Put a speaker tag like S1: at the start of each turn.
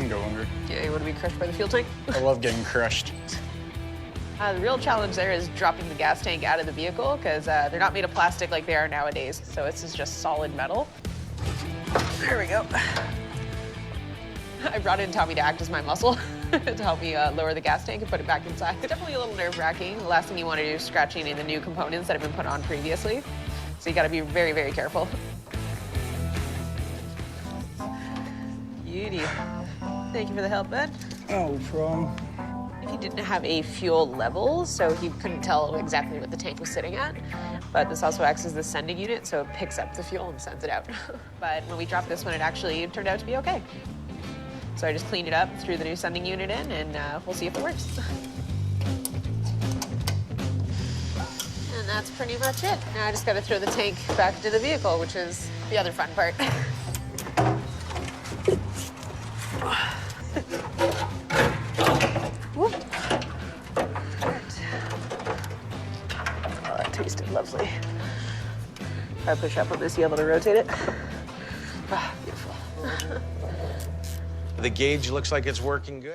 S1: can go under.
S2: Yeah, you want to be crushed by the fuel tank?
S1: I love getting crushed.
S2: The real challenge there is dropping the gas tank out of the vehicle because they're not made of plastic like they are nowadays. So this is just solid metal. There we go. I brought in Tommy to act as my muscle to help me lower the gas tank and put it back inside. It's definitely a little nerve-wracking. The last thing you want to do is scratching any of the new components that have been put on previously. So you got to be very, very careful. Beauty. Thank you for the help, bud.
S1: No problem.
S2: He didn't have a fuel level, so he couldn't tell exactly what the tank was sitting at. But this also acts as the sending unit, so it picks up the fuel and sends it out. But when we dropped this one, it actually turned out to be okay. So I just cleaned it up, threw the new sending unit in, and we'll see if it works. And that's pretty much it. Now I just gotta throw the tank back into the vehicle, which is the other fun part. Whoop. Oh, that tasted lovely. If I push up on this, you able to rotate it? Ah, beautiful.
S3: The gauge looks like it's working good.